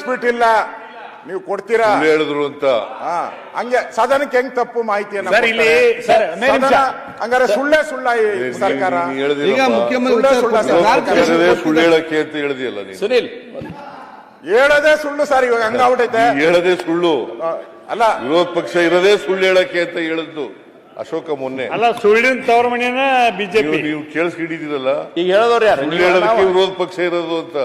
Press meet ಇಲ್ಲ, ನೀವು ಕೊಡ್ತೀರಾ ಹೇಳಿದ್ರು ಅಂತ. ಹಂಗೆ ಸದನಕ್ಕೆ ಹೆಂಗ್ ತಪ್ಪು ಮಾಹಿತಿಯನ್ನು ಹಂಗಾರೆ ಸುಳ್ಳೇ ಸುಳ್ಳ ಸರ್ಕಾರ? ಈಗ ಮುಖ್ಯಮಂತ್ರಿ ಸುಳ್ಳು ಹೇಳಕ್ಕೆ ಅಂತ ಹೇಳಿದೆಯಲ್ಲ ಸುನಿಲ್, ಹೇಳೋದೇ ಸುಳ್ಳು ಸರ್. ಇವಾಗ ಹಂಗಾಗ್ಬಿಟ್ಟೈತೆ. ಹೇಳದೇ ಸುಳ್ಳು ಅಲ್ಲ, ವಿರೋಧ ಪಕ್ಷ ಇರೋದೇ ಸುಳ್ಳು ಹೇಳಕ್ಕೆ ಅಂತ ಹೇಳಿದ್ದು ಅಶೋಕ ಮೊನ್ನೆ. ಅಲ್ಲ, ಸುಳ್ಳಿನ ತವರ ಮನೆಯನ್ನ ಬಿಜೆಪಿ ನೀವು ಕೇಳಿಸ್ಕೊಂಡಿದ್ದೀರಲ್ಲ, ಈಗ ಹೇಳೋರು ಯಾರು? ಸುಳ್ಳು ಹೇಳೋದಕ್ಕೆ ವಿರೋಧ ಪಕ್ಷ ಇರೋದು ಅಂತ.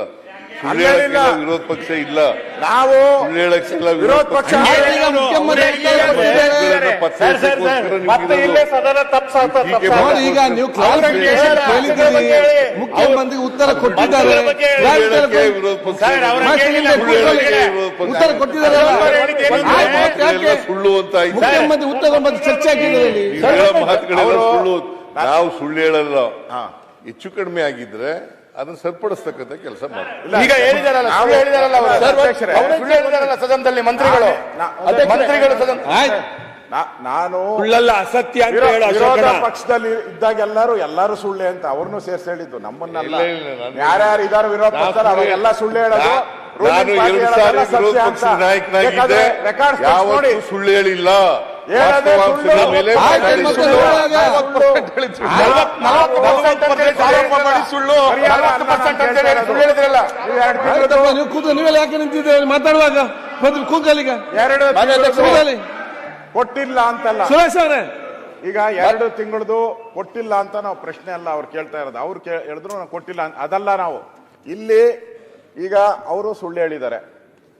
ಸುಳ್ಳು ಹೇಳಕ್ಕಿಲ್ಲ ವಿರೋಧ ಪಕ್ಷ ಇಲ್ಲ, ನಾವು ಸುಳ್ಳು ಹೇಳಕ್ಕಿಲ್ಲ ವಿರೋಧ ಪಕ್ಷ. ಈಗ ನೀವು ಮುಖ್ಯಮಂತ್ರಿ ಉತ್ತರ ಕೊಟ್ಟಿದ್ದಾರೆ, ಉತ್ತರ ಕೊಟ್ಟಿದ್ದಾರೆ, ಸುಳ್ಳು ಅಂತ ಮುಖ್ಯಮಂತ್ರಿ ಉತ್ತರ ಬಂದು ಚರ್ಚೆ ಆಗಿದ್ದಾರೆ. ಮಾತುಗಳೆಲ್ಲ ಸುಳ್ಳು. ನಾವು ಸುಳ್ಳು ಹೇಳಲ್ಲ, ಹೆಚ್ಚು ಕಡಿಮೆ ಆಗಿದ್ರೆ ಅದನ್ನ ಸರಿಪಡಿಸ್ತಕ್ಕಂಥ ಕೆಲಸ ಮಾಡಿ. ಈಗ ಹೇಳಿದಾರಲ್ಲ, ಸದನದಲ್ಲಿ ಮಂತ್ರಿಗಳು ನಾನು ಸುಳ್ಳಲ್ಲ ಅಸತ್ಯ ಅಂತ ಹೇಳಿ ವಿರೋಧ ಪಕ್ಷದಲ್ಲಿ ಇದ್ದಾಗ ಎಲ್ಲರೂ ಸುಳ್ಳೆ ಅಂತ ಅವ್ರನ್ನು ಸೇರ್ಸಿ ಹೇಳಿದ್ದು, ನಮ್ಮನ್ನೆಲ್ಲ. ಯಾರ್ಯಾರು ಇದಾರು ವಿರೋಧ ಪಕ್ಷದಲ್ಲಿ ಅವಾಗೆಲ್ಲ ಸುಳ್ಳು ಹೇಳೋದು. ನಾನು 2 ಸಾರಿ ವಿರೋಧ ಪಕ್ಷದ ನಾಯಕನಾಗಿದ್ದೆ, ಯಾವತ್ತೂ ಸುಳ್ಳು ಹೇಳಿಲ್ಲ. ನೀವೆಲ್ಲ ಯಾಕೆ ನಿಂತಿದ್ದೇವೆ ಮಾತಾಡುವಾಗ? ಕೂಗಲಿಗ ಕೊಟ್ಟಿಲ್ಲ ಅಂತಲ್ಲ ಸುರೇಶ್ ಅವರೇ, ಈಗ 2 ತಿಂಗಳದು ಕೊಟ್ಟಿಲ್ಲ ಅಂತ ನಾವು ಪ್ರಶ್ನೆ ಅಲ್ಲ ಅವ್ರು ಕೇಳ್ತಾ ಇರೋದು. ಅವ್ರು ಹೇಳಿದ್ರು ನಾವು ಕೊಟ್ಟಿಲ್ಲ ಅದಲ್ಲ. ನಾವು ಇಲ್ಲಿ ಈಗ ಅವರು ಸುಳ್ಳು ಹೇಳಿದ್ದಾರೆ.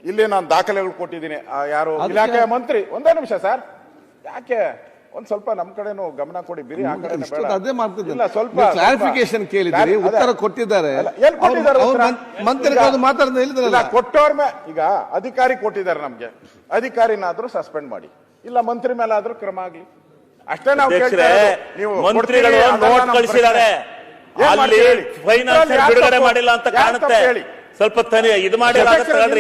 ಇಲ್ಲಿ ನಾನು ದಾಖಲೆಗಳು ಕೊಟ್ಟಿದ್ದೀನಿ. ಯಾರು ಇಲಾಖೆಯ ಮಂತ್ರಿ, ಒಂದೇ ನಿಮಿಷ ಸರ್, ಯಾಕೆ ಒಂದ್ ಸ್ವಲ್ಪ ನಮ್ ಕಡೆನೂ ಗಮನ ಕೊಡಿ. ಬಿರಿ ಆ ಕಡೆ ಅದೇ ಮಾಡ್ತಿದ್ದಿಲ್ಲ, ಸ್ವಲ್ಪ ಕ್ಲಾರಿಫಿಕೇಶನ್ ಕೇಳಿದ್ರಿ, ಉತ್ತರ ಕೊಟ್ಟಿದ್ದಾರೆ. ಮಂತ್ರಿಗಳು ಮಾತಾಡ್ತಾ ಹೇಳಿದ್ರಲ್ಲ, ಕೊಟ್ಟವ್ರ ಮೇಲೆ ಈಗ ಅಧಿಕಾರಿ ಕೊಟ್ಟಿದ್ದಾರೆ. ನಮ್ಗೆ ಅಧಿಕಾರಿನಾದ್ರೂ ಸಸ್ಪೆಂಡ್ ಮಾಡಿ, ಇಲ್ಲ ಮಂತ್ರಿ ಮೇಲೆ ಆದ್ರೂ ಕ್ರಮ ಆಗ್ಲಿ, ಅಷ್ಟೇ ನಾವು ಕೇಳ್ತಾ ಇರೋದು. ನೀವು ಮಂತ್ರಿಗಳು ನೋಟ್ ಕಳಿಸಿದ್ದಾರೆ, ಅಲ್ಲಿ ಫೈನಾನ್ಸ್ ಬಿಡುಗಡೆ ಮಾಡಿಲ್ಲ ಅಂತ ಕಾಣುತ್ತೆ. ಸ್ವಲ್ಪ ಇದು ಮಾಡಿ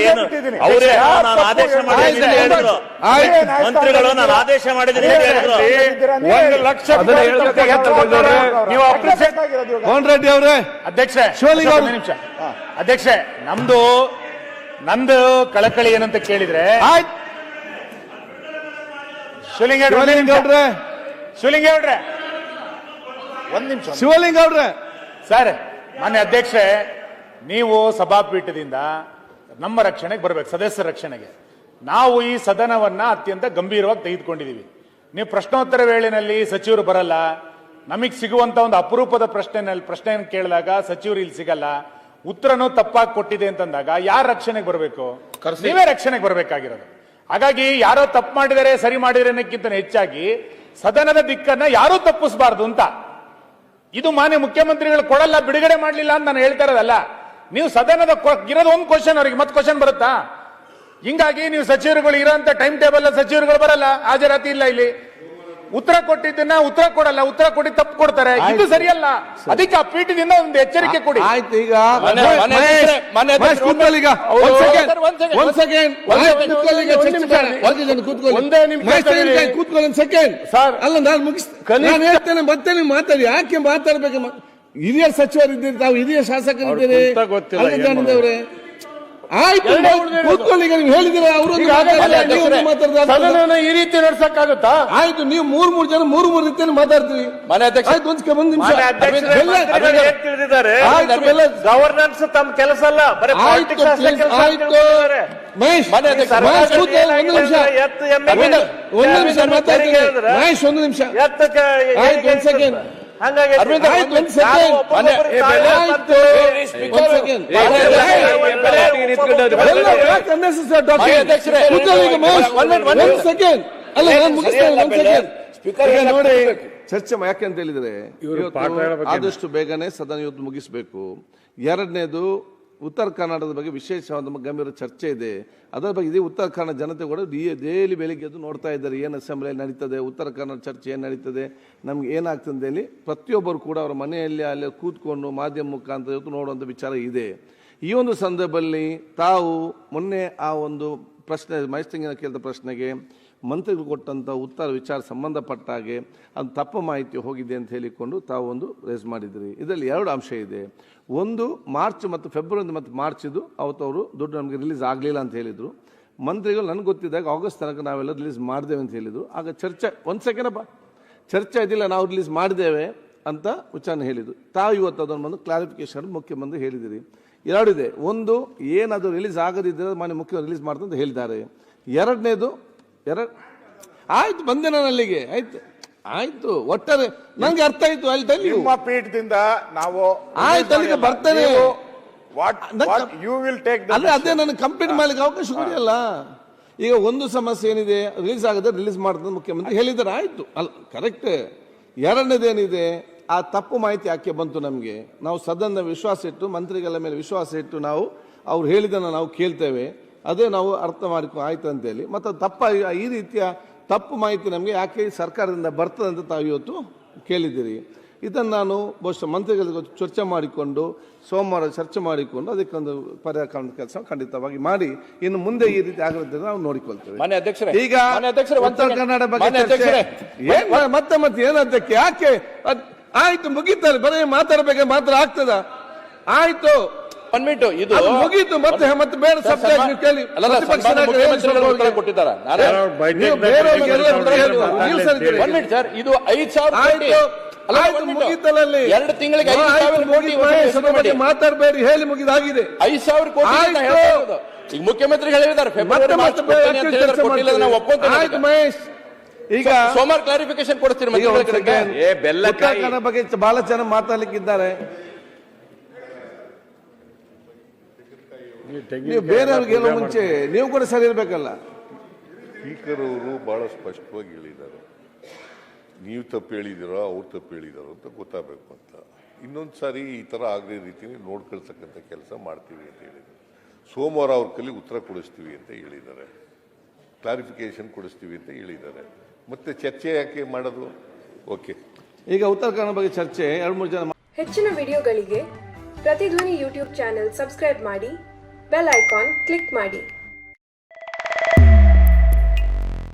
ಏನು ಅವರೇ ನಾನು ಆದೇಶ ಮಾಡಿದ್ದೀನಿ ಹೇಳಿದ್ರು, ಮಂತ್ರಿಗಳು ನಾನು ಆದೇಶ ಮಾಡಿದ್ದೀನಿ ಹೇಳಿದ್ರು. 1 ಲಕ್ಷ ಮೋಹನ್ ರೆಡ್ಡಿ ಅವರೇ, ಅಧ್ಯಕ್ಷ ಅಧ್ಯಕ್ಷ ನಂದು ಕಳಕಳಿ ಏನಂತ ಕೇಳಿದ್ರೆ, ಶಿವಲಿಂಗೌಡ್ರೆ ಒಂದ್ ನಿಮಿಷ. ಶಿವಲಿಂಗೌಡ್ರೆ ಸರ್, ಮಾನ್ಯ ಅಧ್ಯಕ್ಷೆ, ನೀವು ಸಭಾಪೀಠದಿಂದ ನಮ್ಮ ರಕ್ಷಣೆಗೆ ಬರ್ಬೇಕು, ಸದಸ್ಯರ ರಕ್ಷಣೆಗೆ. ನಾವು ಈ ಸದನವನ್ನ ಅತ್ಯಂತ ಗಂಭೀರವಾಗಿ ತೆಗೆದುಕೊಂಡಿದ್ದೀವಿ. ನೀವು ಪ್ರಶ್ನೋತ್ತರ ವೇಳೆಯಲ್ಲಿ ಸಚಿವರು ಬರಲ್ಲ, ನಮಗೆ ಸಿಗುವಂತ ಒಂದು ಅಪರೂಪದ ಪ್ರಶ್ನೆಯನ್ನು ಕೇಳಿದಾಗ ಸಚಿವರು ಇಲ್ಲಿ ಸಿಗಲ್ಲ, ಉತ್ತರನೂ ತಪ್ಪಾಗಿ ಕೊಟ್ಟಿದೆ ಅಂತಂದಾಗ ಯಾರ ರಕ್ಷಣೆಗೆ ಬರಬೇಕು? ನೀವೇ ರಕ್ಷಣೆಗೆ ಬರಬೇಕಾಗಿರೋದು. ಹಾಗಾಗಿ ಯಾರೋ ತಪ್ಪು ಮಾಡಿದರೆ ಸರಿ ಮಾಡಿದರೆ ಅನ್ನೋಕ್ಕಿಂತ ಹೆಚ್ಚಾಗಿ ಸದನದ ದಿಕ್ಕನ್ನ ಯಾರೂ ತಪ್ಪಿಸಬಾರ್ದು ಅಂತ. ಇದು ಮಾನ್ಯ ಮುಖ್ಯಮಂತ್ರಿಗಳು ಕೊಡಲ್ಲ, ಬಿಡುಗಡೆ ಮಾಡಲಿಲ್ಲ ಅಂತ ನಾನು ಹೇಳ್ತಾ ಇರೋದಲ್ಲ. ನೀವು ಸದನದ ಇರೋದು ಒಂದು ಕ್ವಶನ್, ಅವರಿಗೆ ಮತ್ತೆ ಕ್ವಶನ್ ಬರುತ್ತಾ? ಹಿಂಗಾಗಿ ನೀವು ಸಚಿವರುಗಳು ಇರೋಂತ ಟೈಮ್ ಟೇಬಲ್ ಸಚಿವರುಗಳು ಬರಲ್ಲ, ಹಾಜರಾತಿ ಇಲ್ಲ. ಇಲ್ಲಿ ಉತ್ತರ ಕೊಟ್ಟಿದ್ದನ್ನ ಉತ್ತರ ಕೊಡಲ್ಲ, ಉತ್ತರ ಕೊಡಿ ತಪ್ಪು ಕೊಡ್ತಾರೆ. ಇದು ಸರಿಯಲ್ಲ. ಅದಕ್ಕೆ ಆ ಪೀಠದಿಂದ ಒಂದು ಎಚ್ಚರಿಕೆ ಕೊಡಿ. ಆಯ್ತು, ಈಗ ಕೂತ್ಕೊಳ್ಳಿ ಸೆಕೆಂಡ್ ಅಲ್ಲ, ನಾನು ಹೇಳ್ತೇನೆ, ಮತ್ತೆ ನೀವು ಮಾತಾಡಿ. ಯಾಕೆ ಮಾತಾಡ್ಬೇಕು? ಹಿರಿಯ ಸಚಿವರಿದ್ದೀರಿ, ತಾವು ಹಿರಿಯ ಶಾಸಕರಿದ್ದೀರಿ. ಅವರೇ ಆಯ್ತು, ಕೂತ್ಕೊಳ್ಳಿ. ನೀವು ಹೇಳಿದಿರ ಅವರು ಈ ರೀತಿ ನಡ್ಸಕ್ಕಾಗುತ್ತಾ? ಆಯ್ತು, ನೀವು 3 ಜನ 3 ರೀತಿಯಲ್ಲಿ ಮಾತಾಡ್ತೀವಿ. ಆಯ್ತು, ಒಂದ್ ನಿಮಿಷ. ಗವರ್ನೆನ್ಸ್ ತಮ್ಮ ಕೆಲಸ ಅಲ್ಲ. ಆಯ್ತು ಮಹೇಶ್, ಒಂದು ನಿಮಿಷ ಮಾತಾಡ್ತೀನಿ. ಮಹೇಶ್ ಒಂದು ನಿಮಿಷ. ಆಯ್ತು, ಒಂದ್ ಸೆಕೆಂಡ್. ನೋಡಿ, ಚರ್ಚೆ ಯಾಕೆ ಅಂತ ಹೇಳಿದ್ರೆ, ಆದಷ್ಟು ಬೇಗನೆ ಸದನ ಇವತ್ತು ಮುಗಿಸಬೇಕು. ಎರಡನೇದು, ಉತ್ತರ ಕರ್ನಾಟಕದ ಬಗ್ಗೆ ವಿಶೇಷವಾದ ಗಂಭೀರ ಚರ್ಚೆ ಇದೆ. ಅದರ ಬಗ್ಗೆ ಇಡೀ ಉತ್ತರ ಕನ್ನಡ ಜನತೆ ಕೂಡ ಡೈಲಿ ಬೆಳಿಗ್ಗೆ ಎದ್ದು ನೋಡ್ತಾ ಇದ್ದಾರೆ, ಏನು ಅಸೆಂಬ್ಲಿ ನಡೀತದೆ, ಉತ್ತರ ಕನ್ನಡ ಚರ್ಚೆ ಏನು ನಡೀತದೆ, ನಮ್ಗೆ ಏನಾಗ್ತದೆ ಹೇಳಿ ಪ್ರತಿಯೊಬ್ಬರು ಕೂಡ ಅವರ ಮನೆಯಲ್ಲಿ ಅಲ್ಲಿ ಕೂತ್ಕೊಂಡು ಮಾಧ್ಯಮ ಮುಖಾಂತರ ಇವತ್ತು ನೋಡುವಂಥ ವಿಚಾರ ಇದೆ. ಈ ಒಂದು ಸಂದರ್ಭದಲ್ಲಿ ತಾವು ಮೊನ್ನೆ ಆ ಒಂದು ಪ್ರಶ್ನೆ ಮಹೇಶ್ ಕೇಳಿದ ಪ್ರಶ್ನೆಗೆ ಮಂತ್ರಿಗಳು ಕೊಟ್ಟಂಥ ಉತ್ತರ ವಿಚಾರ ಸಂಬಂಧಪಟ್ಟ ಹಾಗೆ ಅದು ತಪ್ಪು ಮಾಹಿತಿ ಹೋಗಿದೆ ಅಂತ ಹೇಳಿಕೊಂಡು ತಾವು ಒಂದು ರೇಸ್ ಮಾಡಿದ್ರಿ. ಇದರಲ್ಲಿ 2 ಅಂಶ ಇದೆ. ಒಂದು, ಮಾರ್ಚ್ ಮತ್ತು ಫೆಬ್ರವರಿ ಮತ್ತು ಮಾರ್ಚಿದು ಅವತ್ತು ಅವರು ದುಡ್ಡು ನಮಗೆ ರಿಲೀಸ್ ಆಗಲಿಲ್ಲ ಅಂತ ಹೇಳಿದರು. ಮಂತ್ರಿಗಳು ನನಗೆ ಗೊತ್ತಿದ್ದಾಗ ಆಗಸ್ಟ್ ತನಕ ನಾವೆಲ್ಲ ರಿಲೀಸ್ ಮಾಡಿದ್ದೇವೆ ಅಂತ ಹೇಳಿದರು. ಆಗ ಚರ್ಚೆ, ಒಂದು ಸೆಕೆಂಡಪ್ಪ, ಚರ್ಚೆ ಇದಿಲ್ಲ, ನಾವು ರಿಲೀಸ್ ಮಾಡಿದ್ದೇವೆ ಅಂತ ವಿಚಾರಣೆ ಹೇಳಿದರು. ತಾವು ಇವತ್ತು ಅದನ್ನು ಬಂದು ಕ್ಲಾರಿಫಿಕೇಶನ್ ಮುಖ್ಯಮಂತ್ರಿ ಹೇಳಿದಿರಿ. 2 ಇದೆ. ಒಂದು, ಏನದು ರಿಲೀಸ್ ಆಗದಿದ್ದರೆ ಮಾನ್ಯ ಮುಖ್ಯ ರಿಲೀಸ್ ಮಾಡ್ತಂತ ಹೇಳಿದ್ದಾರೆ. 2ನೇದು ಆಯ್ತು, ಬಂದೆ ನಾನು ಅಲ್ಲಿಗೆ, ಆಯ್ತು ಒಟ್ಟಾರೆ ನಂಗೆ ಅರ್ಥ ಆಯ್ತು. ಅಲ್ಲಿ ನಿಮ್ಮ ಪೀಠದಿಂದ ನಾವು ಆಯ್ತು, ಅಲ್ಲಿಗೆ ಬರ್ತೇನೆ. ಯು ವಿಲ್ ಟೇಕ್ ಅಲ್ಲ, ಅದೇ ನನಗೆ ಕಂಪ್ಲೇಂಟ್ ಮಾಡ್ಲಿಕ್ಕೆ ಅವಕಾಶ ಕೊಡಿಯಲ್ಲ. ಈಗ ಒಂದು ಸಮಸ್ಯೆ ಏನಿದೆ, ರಿಲೀಸ್ ಆಗದೆ ರಿಲೀಸ್ ಮಾಡ್ತಂತ ಮುಖ್ಯಮಂತ್ರಿ ಹೇಳಿದ್ದಾರೆ, ಆಯ್ತು, ಅಲ್ಲ ಕರೆಕ್ಟ್. 2ನೇದೇನಿದೆ, ಆ ತಪ್ಪು ಮಾಹಿತಿ ಯಾಕೆ ಬಂತು ನಮಗೆ? ನಾವು ಸದನ ವಿಶ್ವಾಸ ಇಟ್ಟು, ಮಂತ್ರಿಗಳ ಮೇಲೆ ವಿಶ್ವಾಸ ಇಟ್ಟು ನಾವು ಅವ್ರು ಹೇಳಿದ್ದನ್ನು ನಾವು ಕೇಳ್ತೇವೆ, ಅದೇ ನಾವು ಅರ್ಥ ಮಾಡಿಕೊ ಆಯ್ತು ಅಂತೇಳಿ. ಮತ್ತು ಈ ರೀತಿಯ ತಪ್ಪು ಮಾಹಿತಿ ನಮಗೆ ಯಾಕೆ ಸರ್ಕಾರದಿಂದ ಬರ್ತದೆ ಅಂತ ತಾವು ಇವತ್ತು ಕೇಳಿದ್ದೀರಿ. ಇದನ್ನು ನಾನು ಬಹುಶಃ ಮಂತ್ರಿಗಳಿಗೆ ಚರ್ಚೆ ಮಾಡಿಕೊಂಡು ಸೋಮವಾರ ಚರ್ಚೆ ಮಾಡಿಕೊಂಡು ಅದಕ್ಕೊಂದು ಪರಿಹಾರ ಕೆಲಸ ಖಂಡಿತವಾಗಿ ಮಾಡಿ ಇನ್ನು ಮುಂದೆ ಈ ರೀತಿ ಆಗದಂತೆ ನಾವು ನೋಡಿಕೊಳ್ತೇವೆ. ಈಗ ಉತ್ತರ ಕನ್ನಡ ಬಗ್ಗೆ ಮತ್ತೆ ಏನು ಅಧ್ಯಕ್ಷ ಯಾಕೆ ಆಯ್ತು ಮುಗೀತಾರೆ, ಬರೀ ಮಾತಾಡಬೇಕು ಮಾತ್ರ ಆಗ್ತದ? ಆಯ್ತು, ಇದು ಮುಗೀತು, ಮತ್ತೆ ಬೇರೆ ಸಬ್ಜೆಕ್ಟ್ ಕೇಳಿ. ಕೊಟ್ಟಿದ್ದಾರೆ ಇದು 5,000 ಮುಗೀತಲ್ಲಿ 2 ತಿಂಗಳಿಗೆ ಮಾತಾಡಬೇಡಿ, ಹೇಳಿ ಮುಗಿದಾಗಿದೆ. 5,000 ಕೋಟಿ ಈಗ ಮುಖ್ಯಮಂತ್ರಿ ಹೇಳಿದ್ದಾರೆ. ಆಯ್ತು ಮಹೇಶ್, ಈಗ ಸೋಮವಾರ ಕ್ಲಾರಿಫಿಕೇಶನ್ ಕೊಡ್ತೀರಿ. ಉತ್ತರಾಖಂಡ ಬಗ್ಗೆ ಬಹಳ ಜನ ಮಾತಾಡ್ಲಿಕ್ಕಿದ್ದಾರೆ. ನೀವು ಬೇರೆಯವ್ರಿಗೆ ಹೇಳೋ ಮುಂಚೆ ನೀವು ಕೂಡ ಸರಿ ಇರ್ಬೇಕಲ್ಲ. ಸ್ಪೀಕರ್ ಅವರು ಬಹಳ ಸ್ಪಷ್ಟವಾಗಿ ಹೇಳಿದ್ದಾರೆ, ನೀವು ತಪ್ಪು ಹೇಳಿದಿರೋ ಅವ್ರು ತಪ್ಪು ಹೇಳಿದಾರೋ ಅಂತ ಗೊತ್ತಾಗಬೇಕು ಅಂತ. ಇನ್ನೊಂದು ಸಾರಿ ಈ ಥರ ಆಗದೇ ರೀತಿಯಲ್ಲಿ ನೋಡ್ಕೊಳ್ತಕ್ಕಂಥ ಕೆಲಸ ಮಾಡ್ತೀವಿ ಅಂತ ಹೇಳಿದ್ದಾರೆ. ಸೋಮವಾರ ಅವ್ರ ಕೈಲಿ ಉತ್ತರ ಕೊಡಿಸ್ತೀವಿ ಅಂತ ಹೇಳಿದ್ದಾರೆ, ಕ್ಲಾರಿಫಿಕೇಶನ್ ಕೊಡಿಸ್ತೀವಿ ಅಂತ ಹೇಳಿದ್ದಾರೆ. ಮತ್ತೆ ಚರ್ಚೆ ಯಾಕೆ ಮಾಡೋದು? ಓಕೆ, ಈಗ ಉತ್ತರ ಕನ್ನಡ ಬಗ್ಗೆ ಚರ್ಚೆ 2-3 ಜನ. ಹೆಚ್ಚಿನ ವಿಡಿಯೋಗಳಿಗೆ ಪ್ರತಿಧ್ವನಿ ಯೂಟ್ಯೂಬ್ ಚಾನೆಲ್ ಸಬ್ಸ್ಕ್ರೈಬ್ ಮಾಡಿ, ಬೆಲ್ ಐಕಾನ್ ಕ್ಲಿಕ್ ಮಾಡಿ.